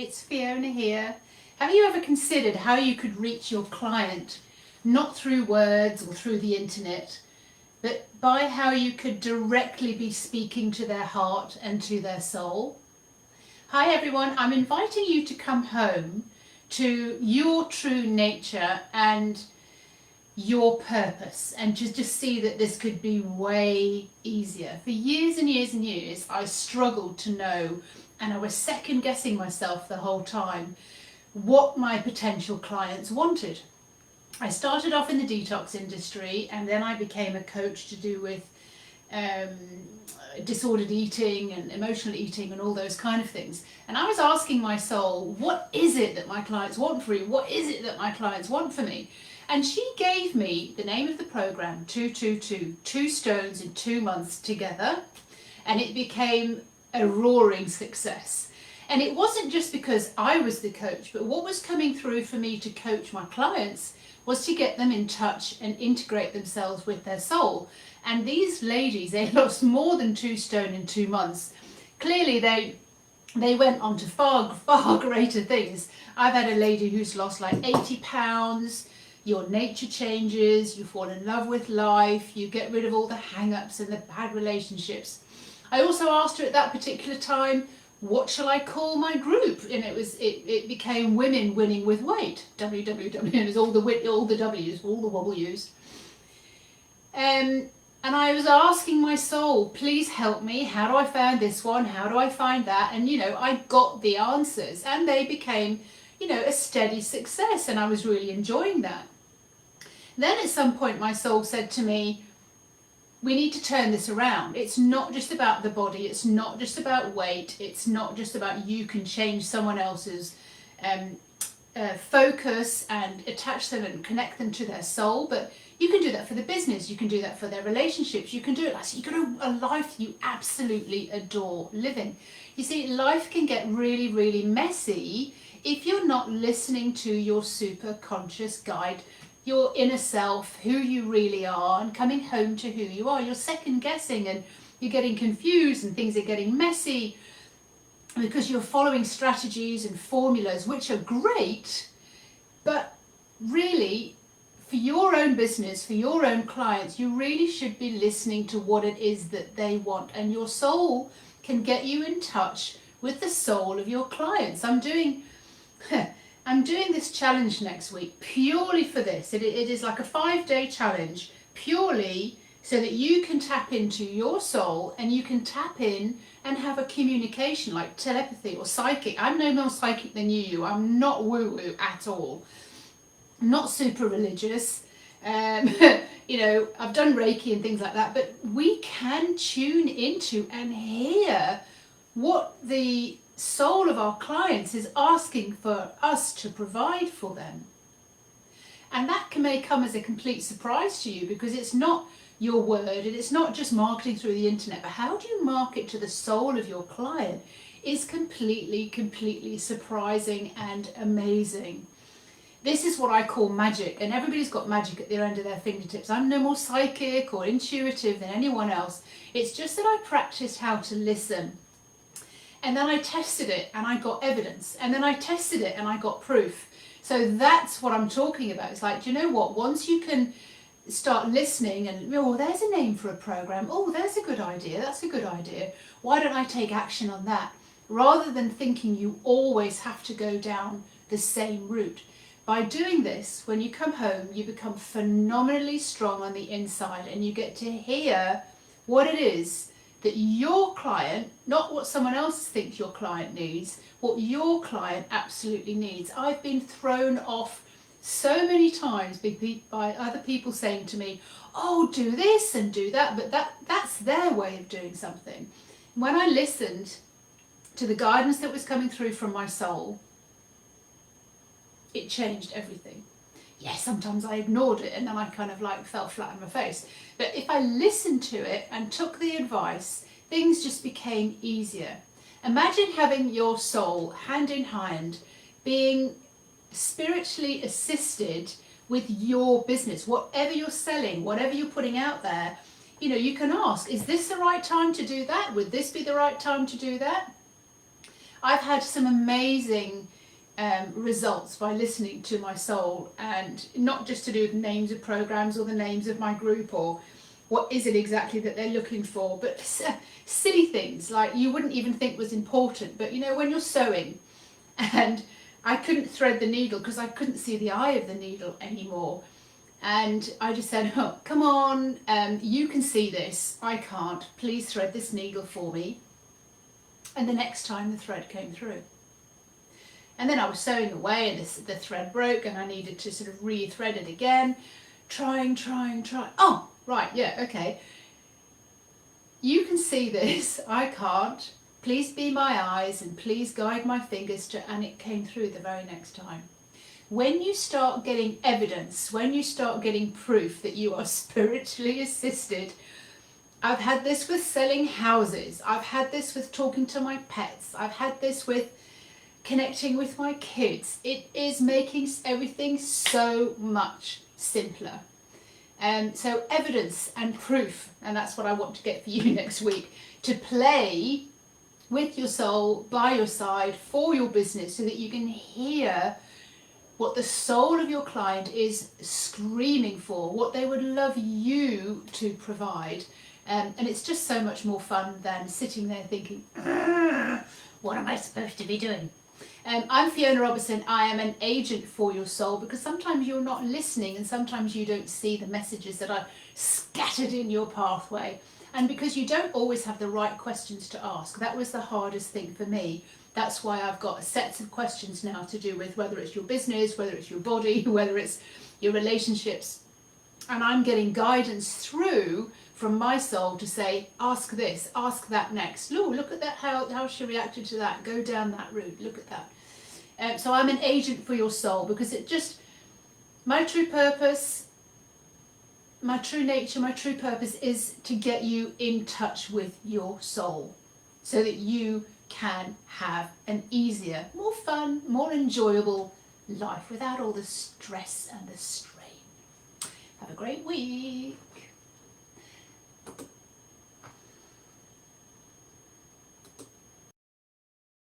it's Fiona here. Have you ever considered how you could reach your client, not through words or through the internet, but by how you could directly be speaking to their heart and to their soul? Hi everyone, I'm inviting you to come home to your true nature and your purpose, and just see that this could be way easier. For years and years and years I struggled to know, and I was second guessing myself the whole time, what my potential clients wanted. I started off in the detox industry, and then I became a coach to do with disordered eating and emotional eating and all those kind of things. And I was asking my soul, what is it that my clients want from me? What is it that my clients want from me? And she gave me the name of the program, 222, 2 stones in 2 months together. And it became a roaring success. And it wasn't just because I was the coach, but what was coming through for me to coach my clients was to get them in touch and integrate themselves with their soul. And these ladies, they lost more than 2 stone in 2 months. Clearly they went on to far greater things. I've had a lady who's lost like 80 pounds. Your nature changes, you fall in love with life, you get rid of all the hang-ups and the bad relationships. I also asked her at that particular time, what shall I call my group? And it became Women Winning with Weight, WWW, and it was all the W's, all the W's. And I was asking my soul, please help me, how do I find this one, how do I find that? And I got the answers, and they became a steady success, and I was really enjoying that. Then at some point my soul said to me, we need to turn this around. It's not just about the body, it's not just about weight, it's not just about you can change someone else's focus and attach them and connect them to their soul, but you can do that for the business, you can do that for their relationships, you can do it like, so you can a life you absolutely adore living. You see, life can get really, really messy if you're not listening to your super conscious guide, your inner self, who you really are, and coming home to who you are. You're second guessing and you're getting confused and things are getting messy because you're following strategies and formulas, which are great, but really for your own business, for your own clients, you really should be listening to what it is that they want. And your soul can get you in touch with the soul of your clients. I'm doing this challenge next week purely for this. It is like a 5-day challenge purely so that you can tap into your soul and you can tap in and have a communication like telepathy or psychic. I'm no more psychic than you. I'm not woo-woo at all. I'm not super religious. I've done Reiki and things like that, but we can tune into and hear what the soul of our clients is asking for us to provide for them. And that may come as a complete surprise to you, because it's not your word and it's not just marketing through the internet, but how do you market to the soul of your client is completely surprising and amazing. This is what I call magic, and everybody's got magic at their end of their fingertips. I'm no more psychic or intuitive than anyone else. It's just that I practiced how to listen. And then I tested it and I got evidence. And then I tested it and I got proof. So that's what I'm talking about. It's like, do you know what? Once you can start listening and, oh, there's a name for a program. Oh, there's a good idea. That's a good idea. Why don't I take action on that? Rather than thinking you always have to go down the same route. By doing this, when you come home, you become phenomenally strong on the inside, and you get to hear what it is that your client, not what someone else thinks your client needs, what your client absolutely needs. I've been thrown off so many times by other people saying to me, oh, do this and do that, but that's their way of doing something. When I listened to the guidance that was coming through from my soul, it changed everything. Yes, sometimes I ignored it and then I kind of like fell flat on my face. But if I listened to it and took the advice, things just became easier. Imagine having your soul hand in hand, being spiritually assisted with your business, whatever you're selling, whatever you're putting out there. You can ask, is this the right time to do that? Would this be the right time to do that? I've had some amazing results by listening to my soul, and not just to do with names of programs or the names of my group or what is it exactly that they're looking for, but silly things like you wouldn't even think was important. But you know, when you're sewing, and I couldn't thread the needle because I couldn't see the eye of the needle anymore, and I just said, oh, come on, you can see this, I can't, please thread this needle for me. And the next time the thread came through. And then I was sewing away and the thread broke and I needed to sort of re-thread it again, trying. Oh, right, yeah, okay. You can see this, I can't. Please be my eyes and please guide my fingers to, and it came through the very next time. When you start getting evidence, when you start getting proof that you are spiritually assisted, I've had this with selling houses, I've had this with talking to my pets, I've had this with connecting with my kids. It is making everything so much simpler. So evidence and proof, and that's what I want to get for you next week, to play with your soul, by your side, for your business, so that you can hear what the soul of your client is screaming for, what they would love you to provide. And it's just so much more fun than sitting there thinking, what am I supposed to be doing? I'm Fiona Robertson. I am an agent for your soul, because sometimes you're not listening and sometimes you don't see the messages that are scattered in your pathway. And because you don't always have the right questions to ask. That was the hardest thing for me. That's why I've got sets of questions now to do with whether it's your business, whether it's your body, whether it's your relationships. And I'm getting guidance through from my soul to say, ask this, ask that next. Ooh, look at that, how she reacted to that. Go down that route, look at that. So I'm an agent for your soul, because it just, my true purpose, my true nature, my true purpose is to get you in touch with your soul so that you can have an easier, more fun, more enjoyable life without all the stress and the strain. Have a great week.